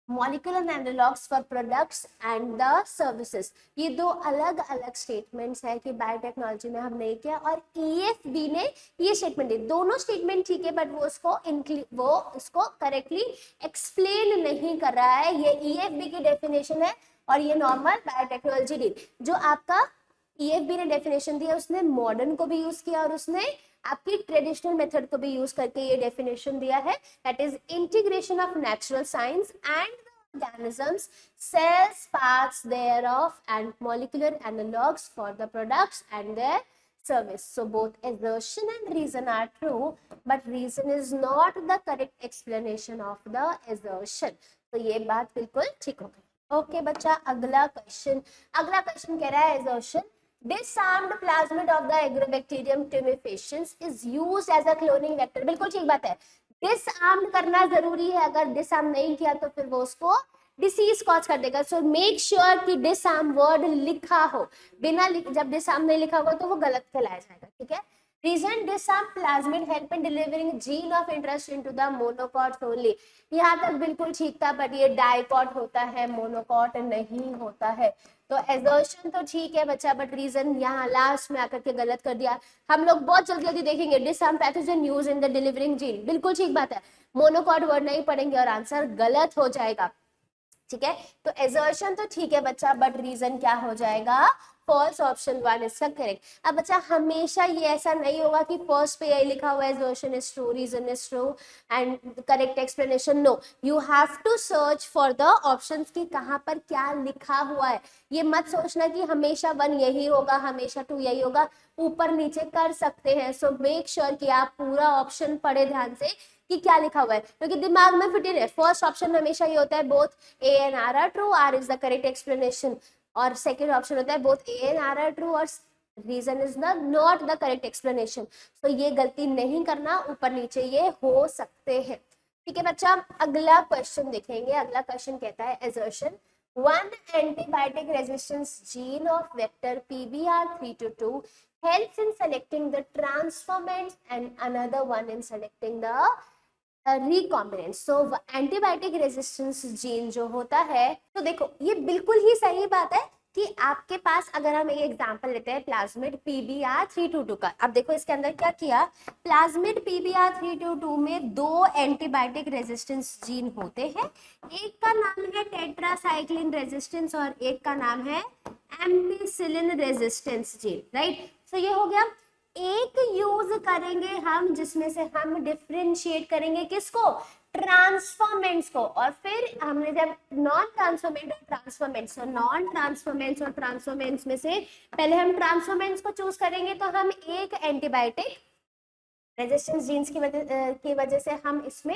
A: molecular analogs for products and the services. ये दो अलग अलग statements है कि biotechnology में हमने किया और EFB ने ये स्टेटमेंट दी. दोनों स्टेटमेंट ठीक है, बट वो उसको करेक्टली एक्सप्लेन नहीं कर रहा है. ये EFB की डेफिनेशन है और ये नॉर्मल बायोटेक्नोलॉजी दी. जो आपका EFB ने डेफिनेशन दिया उसने मॉडर्न को भी यूज किया और उसने आपकी ट्रेडिशनल मेथड को भी यूज करके ये डेफिनेशन दिया है. That is integration of natural science and organisms, cells, parts thereof, and molecular analogs for the products and their service. So both assertion and reason are true, but reason is not the correct explanation of the assertion. तो ये बात बिल्कुल ठीक हो गई. Okay बच्चा, अगला question कह रहा है assertion, disarmed plasmid of the agrobacterium tumefaciens is used as a cloning vector. बिल्कुल ठीक बात है, डिसआर्म करना जरूरी है. अगर डिसआर्म नहीं किया तो फिर वो उसको डिसीज कॉज कर देगा. सो मेक श्योर कि डिसआर्म वर्ड लिखा हो. जब डिसआर्म नहीं लिखा होगा तो वो गलत कहलाया जाएगा. ठीक है. Reason, disarm plasmid help in delivering gene of interest into the monocot only. यहाँ तक बिल्कुल ठीक था, बट ये डाइकॉट होता है, मोनोकॉट नहीं होता है. तो एजर्शन तो ठीक है बच्चा, बट रीजन यहाँ लास्ट में आकर के गलत कर दिया। हम लोग बहुत जल्दी जल्दी देखेंगे, disarm pathogen use in the delivering gene, बिल्कुल ठीक बात है, मोनोकॉट वर्ड नहीं पढ़ेंगे और आंसर गलत हो जाएगा। ठीक है, तो एजर्शन तो ठीक है बच्चा, बट रीजन क्या हो जाएगा, फॉल्स, ऑप्शन 1 इसका करेक्ट। अब बच्चा हमेशा ये ऐसा नहीं होगा कि फर्स्ट पे यही लिखा हुआ है assertion is true, reason is true and correct explanation, no, you have to search for the options की कहाँ पर क्या लिखा हुआ है। ये मत सोचना कि हमेशा 1 यही होगा, हमेशा 2 यही होगा, ऊपर नीचे कर सकते हैं। सो मेक श्योर कि आप पूरा ऑप्शन पढ़े ध्यान से कि क्या लिखा हुआ है, क्योंकि दिमाग में फिट रहे। फर्स्ट ऑप्शन हमेशा ये होता है both A and R are true, R is the correct explanation, और सेकेंड ऑप्शन होता है both A and R are true और reason is the not the correct explanation. तो ये गलती नहीं करना, ऊपर नीचे ये हो सकते हैं। ठीक है बच्चा, अगला क्वेश्चन देखेंगे। अगला क्वेश्चन कहता है assertion, one antibiotic resistance gene of vector PBR322 helps in selecting the transformants and another one in selecting the recombinant. So antibiotic resistance gene जो होता है, तो देखो ये बिल्कुल ही सही बात है कि आपके पास, अगर हम एक एग्जांपल लेते हैं प्लाज्मिड PBR322 का, अब देखो इसके अंदर क्या किया, प्लाज्मिड PBR322 में 2 एंटीबायोटिक रेजिस्टेंस जीन होते हैं, एक का नाम है टेट्रासाइक्लिन रेजिस्टेंस और एक का नाम है ampicillin resistance gene, right. So ये हो गया, एक यूज करेंगे हम जिसमें से हम डिफरेंशिएट करेंगे किसको, ट्रांसफॉर्मेंट्स को, और फिर हमने जब नॉन ट्रांसफॉर्मेंट और ट्रांसफॉर्मेंट्स, तो नॉन ट्रांसफॉर्मेंट्स और ट्रांसफॉर्मेंट्स में से पहले हम ट्रांसफॉर्मेंट्स को चूज करेंगे, तो हम एक एंटीबायोटिक रेजिस्टेंस जीन्स की वजह से हम इसमें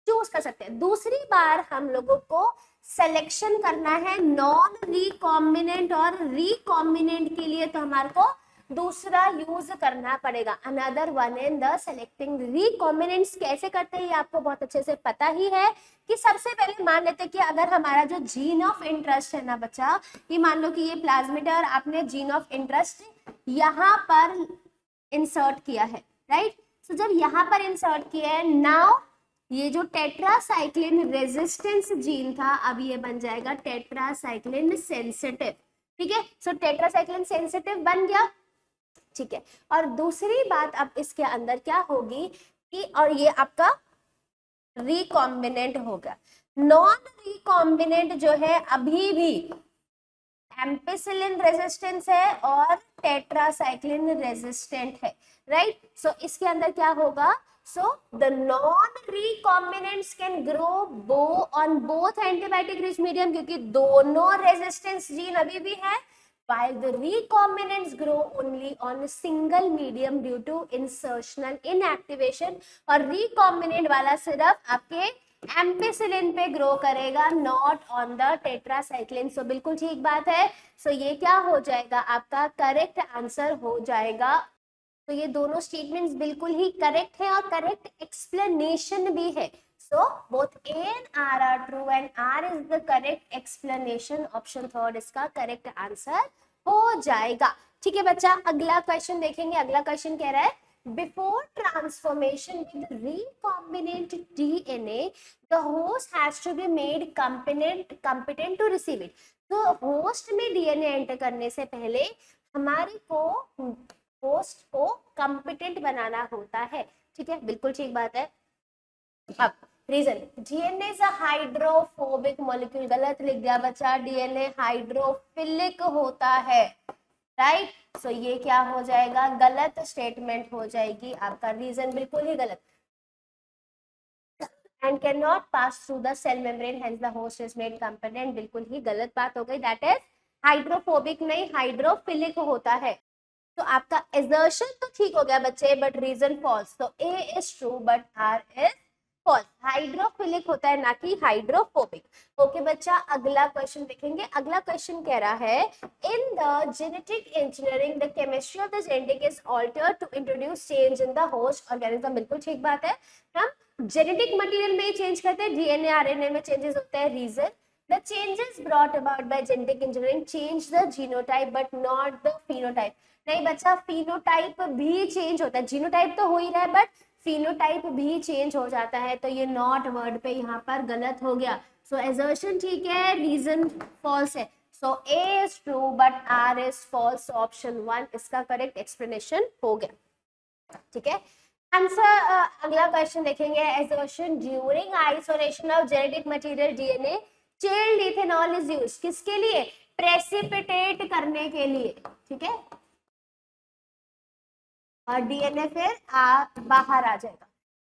A: चूज कर सकते हैं। दूसरी बार हम लोगों को सिलेक्शन करना है नॉन रिकॉम्बिनेंट, और रिकॉम्बिनेंट के लिए तो हमारे को दूसरा यूज करना पड़ेगा, another one in the selecting recombinants. कैसे करते हैं ये आपको बहुत अच्छे से पता ही है, कि सबसे पहले मान लेते हैं कि अगर हमारा जो जीन ऑफ इंटरेस्ट है ना बच्चा, ये मान लो कि ये प्लाज्मिड है और आपने जीन ऑफ इंटरेस्ट यहाँ पर इंसर्ट किया है, राइट। सो जब यहाँ पर इंसर्ट किया है, नाउ ये जो टेट्रासाइक्लिन रेजिस्टेंस जीन था, अब ये बन जाएगा टेट्रासाइक्लिन सेंसिटिव, ठीक है। सो टेट्रासाइक्लिन सेंसिटिव बन गया, ठीक है। और दूसरी बात अब इसके अंदर क्या होगी कि, और ये आपका रिकॉम्बिनेंट होगा, नॉन रिकॉम्बिनेंट जो है अभी भी एम्पिसिलिन रेजिस्टेंस है और टेट्रासाइक्लिन रेजिस्टेंट है, राइट। सो इसके अंदर क्या होगा, so the non recombinants can grow on both antibiotic rich medium, क्योंकि दोनों रेजिस्टेंस जीन अभी भी है, while the recombinants grow only on a single medium due to insertional inactivation, और recombinant वाला सिर्फ आपके एम्पिसिलिन पे ग्रो करेगा, नॉट ऑन द टेट्रासाइक्लिन। सो बिल्कुल ठीक बात है। सो ये क्या हो जाएगा, आपका करेक्ट आंसर हो जाएगा। तो ये दोनों स्टेटमेंट्स बिल्कुल ही करेक्ट है और करेक्ट एक्सप्लेनेशन भी है। So both A and R are true and R is the correct explanation. Option 3 इसका correct answer हो जाएगा। ठीक है बच्चा, अगला क्वेश्चन देखेंगे। अगला क्वेश्चन कह रहा है, before transformation with recombinant DNA, the host has to be made competent to receive it. तो host में DNA एंटर करने से पहले हमारे को होस्ट को competent बनाना होता है, ठीक है, बिल्कुल ठीक बात है। अब reason, DNA is a hydrophobic molecule, गलत लिख दिया बच्चा, डीएनए हाइड्रोफिलिक होता है, राइट। सो ये क्या हो जाएगा, गलत स्टेटमेंट हो जाएगी, आपका रीजन बिल्कुल ही गलत। And can not pass through the cell membrane, hence the host is made competent, बिल्कुल ही गलत बात हो गई, दैट इज हाइड्रोफोबिक नहीं हाइड्रोफिलिक होता है। तो आपका एजर्शन तो ठीक हो गया बच्चे, बट रीजन फॉल्स। तो A is true but R is false, hydrophilic होता है ना कि हाइड्रोफोबिक। ओके बच्चा, अगला क्वेश्चन देखेंगे। अगला क्वेश्चन कह रहा है, in the genetic engineering the chemistry of the genetic is altered to introduce change in the host organism, बिल्कुल ठीक बात है। हम जेनेटिक मटेरियल में चेंज करते हैं, डीएनए आरएनए में चेंजेस होते हैं। Reason, the changes brought about by genetic engineering change the genotype but not the phenotype। नहीं बच्चा, phenotype भी चेंज होता है, जीनोटाइप तो हो ही रहा है बट phenotype भी चेंज हो जाता है। तो ये नॉट वर्ड पे यहाँ पर गलत हो गया। सो एजर्शन ठीक है, रीजन फॉल्स है। So A is true but R is false, option 1 इसका करेक्ट एक्सप्लेनेशन हो गया। ठीक है, आंसर अगला क्वेश्चन देखेंगे। assertion during isolation of genetic material DNA chilled ethanol is use, किसके लिए? प्रेसिपिटेट करने के लिए। ठीक है, और डीएनए फिर बाहर आ जाएगा।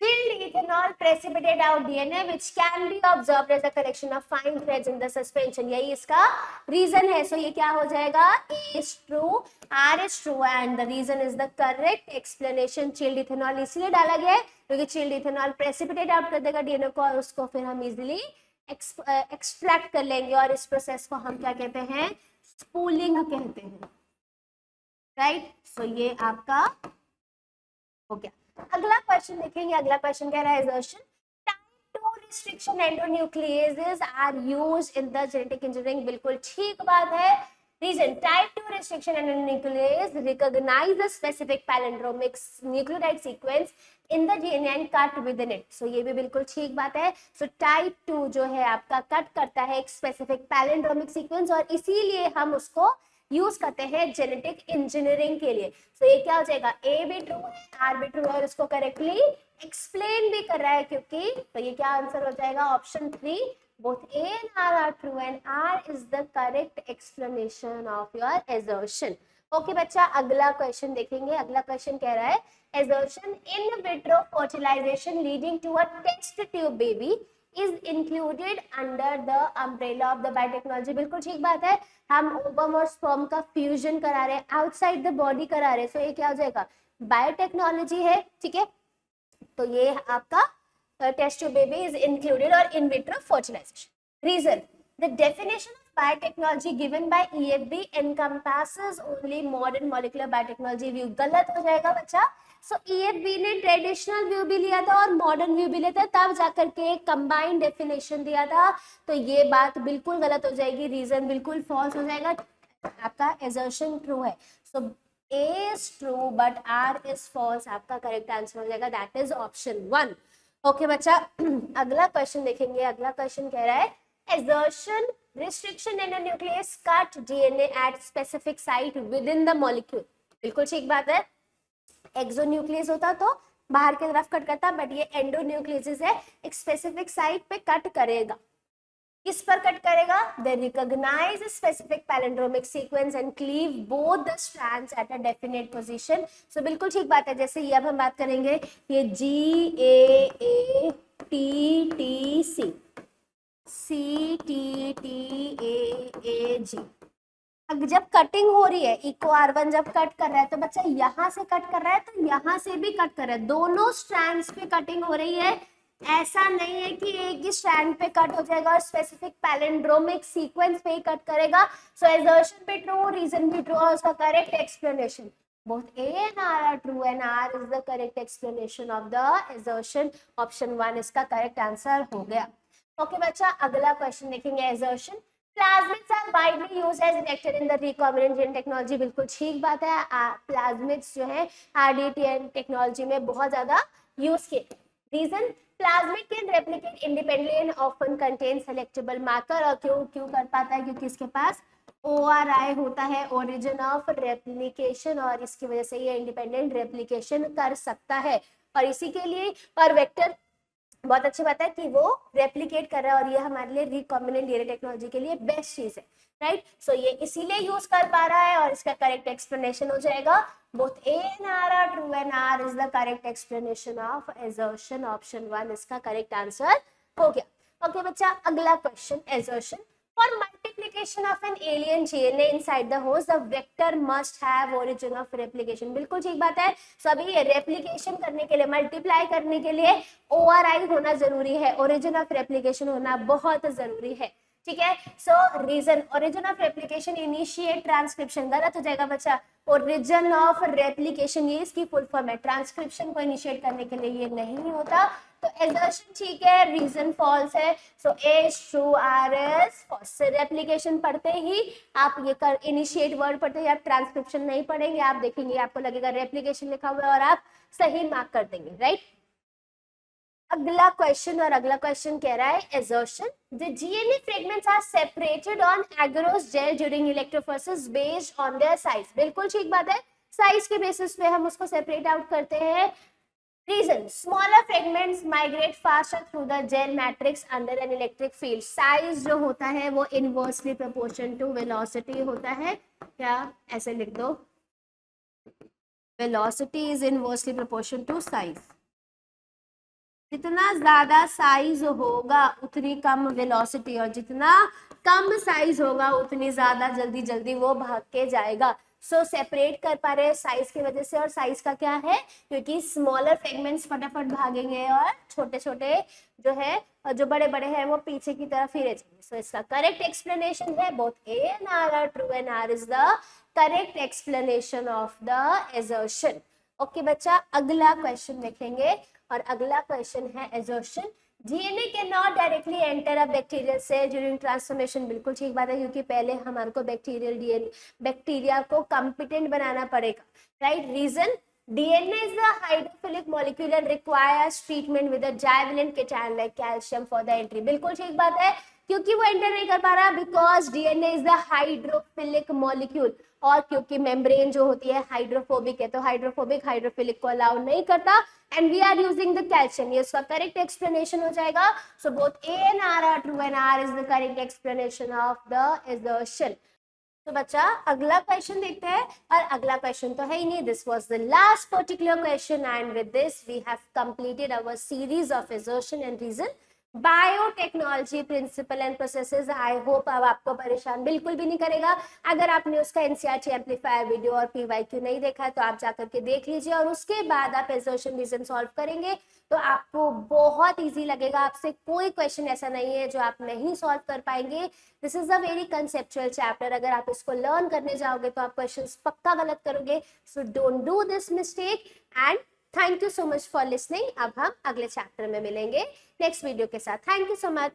A: Chilled ethanol precipitate out DNA which can be observed as a collection of fine threads in the suspension, यही इसका रीजन है। सो ये क्या हो जाएगा? A is true, R is true and the reason is the correct explanation। chilled ethanol इसलिए डाला गया है क्योंकि chilled ethanol precipitate out कर देगा डीएनए को और उसको फिर हम इजिली एक्सट्रैक्ट कर लेंगे और इस प्रोसेस को हम क्या कहते हैं? स्पूलिंग कहते हैं। राइट, सो ये आपका हो गया। अगला क्वेश्चन देखेंगे। अगला क्वेश्चन कह रहा है assertion type 2 restriction endonucleases are used in the genetic engineering, बिल्कुल ठीक बात है। Reason type 2 restriction endonuclease recognize the specific palindromic nucleotide sequence in the DNA and cut within it। so ये भी बिल्कुल ठीक बात है। so type 2 जो है आपका कट करता है एक स्पेसिफिक पैलेंड्रोमिक सीक्वेंस और इसीलिए हम उसको यूज करते हैं जेनेटिक इंजीनियरिंग के लिए। सो ये क्या हो जाएगा? ए भी ट्रू है, आर भी ट्रू है और इसको करेक्टली एक्सप्लेन भी कर रहा है क्योंकि, तो ये क्या आंसर हो जाएगा? Option 3, both A and R are true and R is the correct explanation of your assertion। Okay बच्चा, अगला क्वेश्चन देखेंगे। अगला क्वेश्चन कह रहा है assertion in vitro fertilization leading to a test tube baby is included under the umbrella of the biotechnology, बिल्कुल ठीक बात है। हम ओवम और स्पर्म का फ्यूजन करा रहे हैं, आउटसाइड द बॉडी करा रहे हैं। सो ये क्या हो जाएगा? बायोटेक्नोलॉजी है। ठीक है, तो ये आपका test tube baby is included और in vitro fertilization. Reason the definition of biotechnology given by EFB encompasses only modern molecular biotechnology view, गलत हो जाएगा बच्चा। सो EFB ने ट्रेडिशनल व्यू भी लिया था और मॉडर्न व्यू भी लिया था, तब जाकर के कंबाइंड डेफिनेशन दिया था। तो ये बात बिल्कुल गलत हो जाएगी, रीजन बिल्कुल फॉल्स हो जाएगा। आपका assertion ट्रू है। सो A is true but R is false, आपका करेक्ट आंसर हो जाएगा, दैट इज ऑप्शन 1। ओके बच्चा, अगला क्वेश्चन देखेंगे। अगला क्वेश्चन कह रहा है assertion restriction endonuclease cut DNA at specific site within the molecule, बिल्कुल ठीक बात है। एक्सोन्यूक्लियस होता तो बाहर की तरफ कट करता, बट ये एंडोन्यूक्लियस है, एक स्पेसिफिक साइट पे कट करेगा। किस पर कट करेगा? They recognize a specific palindromic sequence and cleave both the strands at a definite position। so बिल्कुल ठीक बात है। जैसे ये अब हम बात करेंगे, ये GAATTC CTTAAG, जब कटिंग हो रही है, इको R1 जब कट कर रहा है तो बच्चा यहाँ से कट कर रहा है तो यहाँ से भी कट कर रहा है, दोनों स्ट्रैंड्स पे कटिंग हो रही है। ऐसा नहीं है कि एक ही स्ट्रैंड पे कट हो जाएगा और स्पेसिफिक पैलेंड्रोमिक सीक्वेंस पे ही कट करेगा। सो assertion पे ट्रू, रीजन भी ट्रू और उसका correct explanation, both A and R are true and R is the correct explanation of the assertion। Option 1 इसका करेक्ट आंसर हो गया। ओके बच्चा, अगला क्वेश्चन देखेंगे। assertion plasmids are widely used as vector in the recombinant gene technology, बिल्कुल ठीक बात है। प्लाज्मिड्स जो है RDTN टेक्नोलॉजी में बहुत ज्यादा यूज किए। Reason plasmid can replicate independently and often contain selectable marker, और क्यों कर पाता है? क्योंकि इसके पास ORI होता है, ओरिजिन ऑफ रेप्लिकेशन, और इसकी वजह से ये इंडिपेंडेंट रेप्लिकेशन कर सकता है। और इसी के लिए और वेक्टर बहुत अच्छी बात है कि वो रेप्लिकेट कर रहा है और ये हमारे लिए रिकॉम्बिनेंट डीएनए टेक्नोलॉजी के लिए बेस्ट चीज है। राइट, सो ये इसीलिए यूज कर पा रहा है और इसका करेक्ट एक्सप्लेनेशन हो जाएगा, both A and R are true and R is the correct explanation of assertion। Option 1 इसका करेक्ट आंसर हो गया। ओके बच्चा, अगला question assertion for multiplication of an alien DNA inside the host the vector must have origin of replication, बिल्कुल ठीक बात है। सभी रेप्लिकेशन करने के लिए, मल्टीप्लाई करने के लिए ORI होना जरूरी है, ओरिजिन ऑफ रेप्लिकेशन होना बहुत जरूरी है। ठीक है, so reason origin of replication initiate transcription, गलत हो जाएगा बच्चा। ओरिजिन ऑफ रेप्लिकेशन ये इसकी फुल फॉर्म है, ट्रांसक्रिप्शन को इनिशिएट करने के लिए ये नहीं होता। तो assertion ठीक है, रीजन फॉल्स है। सो A is true, R is false। Replication पढ़ते ही आप ये कर इनिशिएट वर्ड पढ़ते ही आप ट्रांसक्रिप्शन नहीं पढ़ेंगे, आप देखेंगे आपको लगेगा रेप्लिकेशन लिखा हुआ है और आप सही मार्क कर देंगे। राइट, अगला क्वेश्चन, और अगला क्वेश्चन कह रहा है assertion the DNA fragments are separated on agarose gel during electrophoresis based on their size. बिल्कुल ठीक बात है, साइज के बेसिस पे हम उसको सेपरेट आउट करते हैं. Reason, smaller fragments migrate faster through the gel matrix under an electric field. Size जो होता है वो इनवर्सली प्रोपोर्शन टू वेलोसिटी होता है. क्या ऐसे लिख दो, velocity is inversely proportion to size. जितना ज्यादा साइज होगा उतनी कम वेलोसिटी, और जितना कम साइज होगा उतनी ज्यादा जल्दी जल्दी वो भाग के जाएगा. सो सेपरेट कर पा रहे हैं साइज की वजह से. और साइज का क्या है, क्योंकि स्मॉलर फ्रेगमेंट्स फटाफट भागेंगे और छोटे छोटे जो है, जो बड़े बड़े हैं वो पीछे की तरफ ही रह जाएंगे. सो इसका करेक्ट एक्सप्लेनेशन है both A and R are true and R is the correct explanation of the assertion. Okay बच्चा, अगला क्वेश्चन देखेंगे, और अगला क्वेश्चन है assertion DNA cannot directly enter a bacterial cell during transformation. बिल्कुल ठीक बात है, क्योंकि पहले हमारे को बैक्टीरिया को competent बनाना पड़ेगा. Right, reason, DNA is the hydrophilic molecule and requires treatment with a divalent cation like calcium for the entry. बिल्कुल ठीक बात है, क्योंकि वो एंटर नहीं कर पा रहा because DNA is the hydrophilic molecule. और क्योंकि मेम्ब्रेन जो होती है हाइड्रोफोबिक है, तो हाइड्रोफोबिक हाइड्रोफिलिक को अलाउ नहीं करता. And we are using the calcium. ये उसका करेक्ट एक्सप्लेनेशन हो जाएगा. So both A and R are true and R is the correct explanation of the assertion. तो बच्चा अगला क्वेश्चन देखते हैं, और अगला क्वेश्चन तो है ही नहीं. This was the last particular question and with this we have completed our series of assertion and reason. Biotechnology principle and processes. I hope अब आपको परेशान बिल्कुल भी नहीं करेगा. अगर आपने उसका एनसीईआरटी एम्पलीफायर वीडियो और पीवाईक्यू नहीं देखा है तो आप जाकर के देख लीजिए, और उसके बाद आप assertion रीजन सॉल्व करेंगे तो आपको बहुत इजी लगेगा. आपसे कोई क्वेश्चन ऐसा नहीं है जो आप नहीं सॉल्व कर पाएंगे. This is a very conceptual chapter. अगर आप इसको लर्न करने जाओगे तो आप क्वेश्चंस पक्का गलत करोगे. So don't do this mistake and thank you so much for listening. अब हम अगले चैप्टर में मिलेंगे नेक्स्ट वीडियो के साथ. Thank you so much.